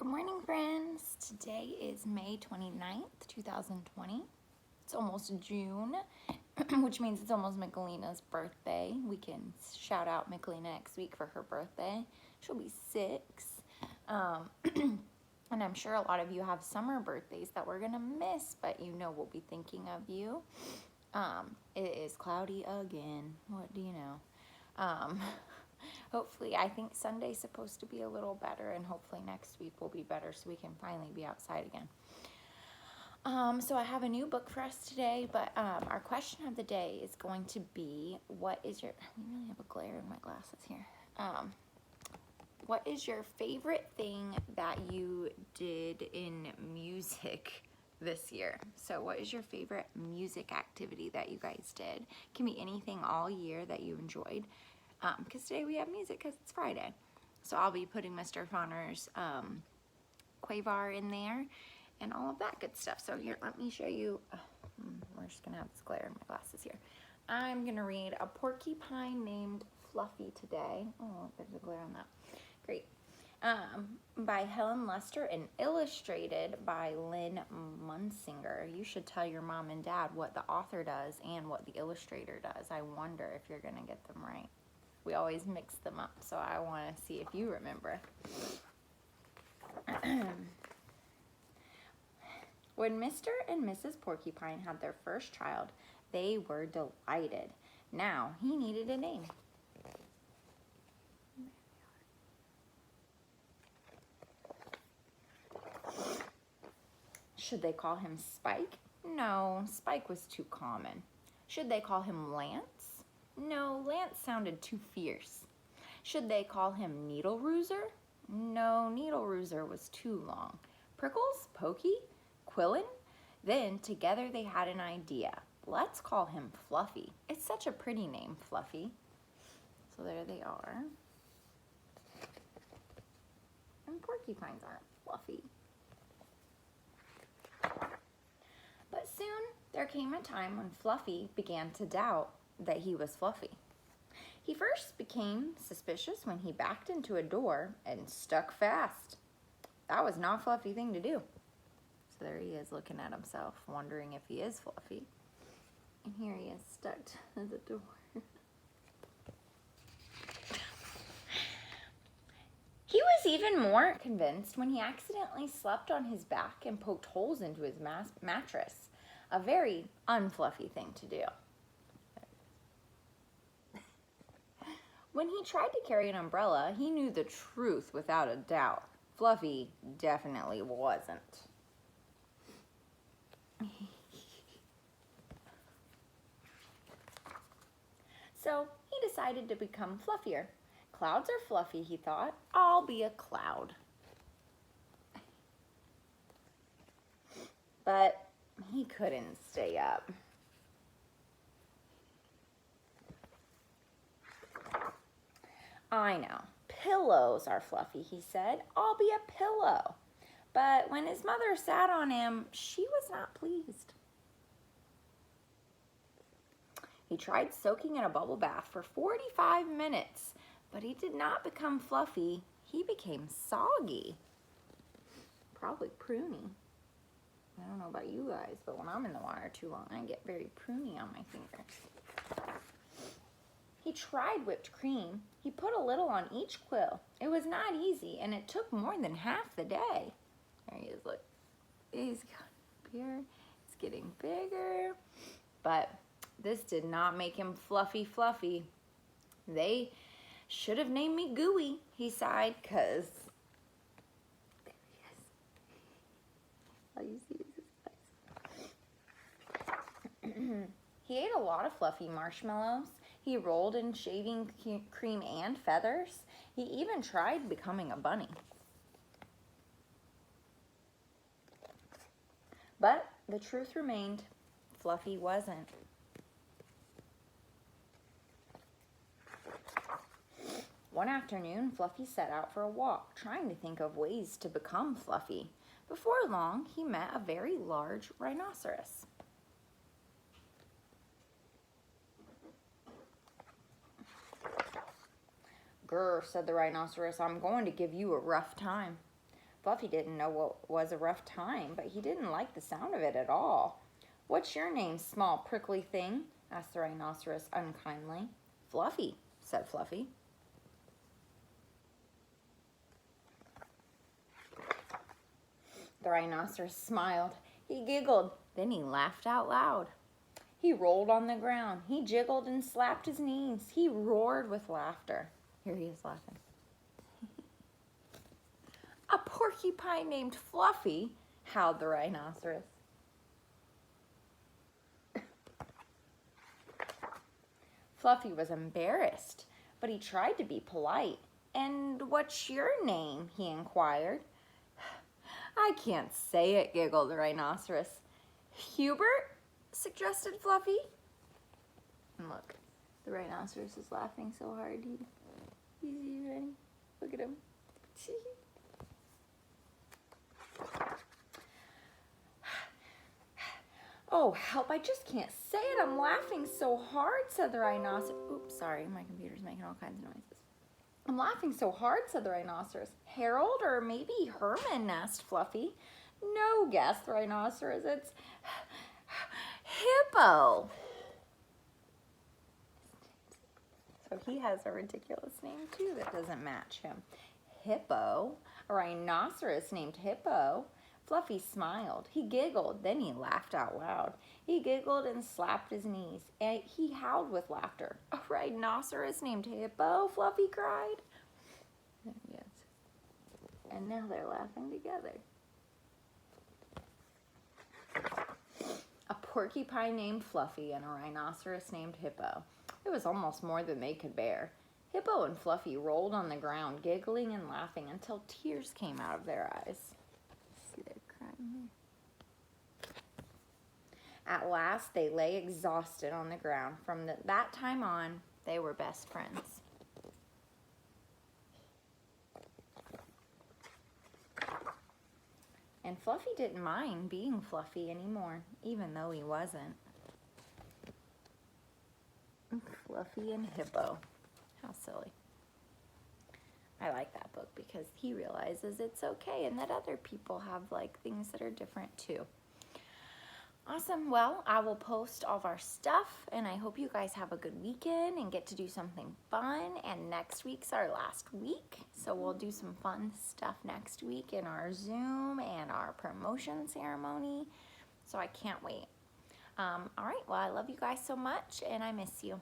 morning, friends. Today is May 29th, 2020. It's almost June, which means it's almost Michelina's birthday. We can shout out Michelina next week for her birthday. She'll be 6. And I'm sure a lot of you have summer birthdays that we're going to miss, but you know we'll be thinking of you. It is cloudy again. What do you know? Hopefully, I think Sunday's supposed to be a little better, and hopefully next week will be better so we can finally be outside again. So I have a new book for us today, but our question of the day is going to be, what is your, we really have a glare in my glasses here. What is your favorite thing that you did in music this year? So what is your favorite music activity that you guys did? It can be anything all year that you enjoyed. Because today we have music because it's Friday. So I'll be putting Mr. Fonner's Quavar in there and all of that good stuff. So here, let me show you. We're just going to have this glare in my glasses here. I'm going to read A Porcupine Named Fluffy today. Oh, there's a glare on that. Great. By Helen Lester and illustrated by Lynn Munsinger. You should tell your mom and dad what the author does and what the illustrator does. I wonder if you're going to get them right. We always mix them up, so I want to see if you remember. When Mr. and Mrs. Porcupine had their first child, they were delighted. Now he needed a name. Should they call him Spike? No, Spike was too common. Should they call him Lance? No, Lance sounded too fierce. Should they call him Needle Rooser? No, Needle Rooser was too long. Prickles? Pokey? Quillin? Then together they had an idea. Let's call him Fluffy. It's such a pretty name, Fluffy. So there they are. And porcupines aren't fluffy. But soon there came a time when Fluffy began to doubt that he was Fluffy. He first became suspicious when he backed into a door and stuck fast. That was not a Fluffy thing to do. So there he is looking at himself, wondering if he is Fluffy. And here he is stuck to the door. He was even more convinced when he accidentally slept on his back and poked holes into his mattress. A very unfluffy thing to do. When he tried to carry an umbrella, he knew the truth without a doubt. Fluffy definitely wasn't. So he decided to become fluffier. Clouds are fluffy, he thought. I'll be a cloud. But he couldn't stay up. I know, pillows are fluffy, he said. I'll be a pillow. But when his mother sat on him, she was not pleased. He tried soaking in a bubble bath for 45 minutes, but he did not become fluffy. He became soggy. Probably pruny. I don't know about you guys, but when I'm in the water too long, I get very pruny on my fingers. He tried whipped cream. He put a little on each quill. It was not easy, and it took more than half the day. There he is, look. He's got beard. It's getting bigger. But this did not make him fluffy. They should have named me Gooey, he sighed, because there he is. All you see is his eyes. He ate a lot of fluffy marshmallows. He rolled in shaving cream and feathers. He even tried becoming a bunny. But the truth remained, Fluffy wasn't. One afternoon, Fluffy set out for a walk, trying to think of ways to become Fluffy. Before long, he met a very large rhinoceros. "Grr," said the rhinoceros, "I'm going to give you a rough time." Fluffy didn't know what was a rough time, but he didn't like the sound of it at all. "What's your name, small prickly thing?" asked the rhinoceros unkindly. "Fluffy," said Fluffy. The rhinoceros smiled. He giggled. Then he laughed out loud. He rolled on the ground. He jiggled and slapped his knees. He roared with laughter. Here he is laughing. "A porcupine named Fluffy," howled the rhinoceros. Fluffy was embarrassed, but he tried to be polite. "And what's your name?" he inquired. "I can't say it," giggled the rhinoceros. "Hubert?" suggested Fluffy. And look, the rhinoceros is laughing so hard. He's ready. Look at him. "Oh, help, I just can't say it. I'm laughing so hard," said the rhinoceros. Oops, sorry, my computer's making all kinds of noises. "I'm laughing so hard," said the rhinoceros. "Harold or maybe Herman?" asked Fluffy. "No," gasped the rhinoceros. "It's Hippo." So he has a ridiculous name too that doesn't match him. Hippo, a rhinoceros named Hippo. Fluffy smiled. He giggled. Then he laughed out loud. He giggled and slapped his knees. And he howled with laughter. "A rhinoceros named Hippo?" Fluffy cried. Yes. And now they're laughing together. A porcupine named Fluffy and a rhinoceros named Hippo. It was almost more than they could bear. Hippo and Fluffy rolled on the ground, giggling and laughing until tears came out of their eyes. See, they're crying there. At last, they lay exhausted on the ground. From that time on, they were best friends. And Fluffy didn't mind being Fluffy anymore, even though he wasn't. Fluffy and Hippo. How silly. I like that book because he realizes it's okay and that other people have like things that are different too. Awesome. Well, I will post all of our stuff and I hope you guys have a good weekend and get to do something fun. And next week's our last week. So we'll do some fun stuff next week in our Zoom and our promotion ceremony. So I can't wait. All right. Well, I love you guys so much and I miss you.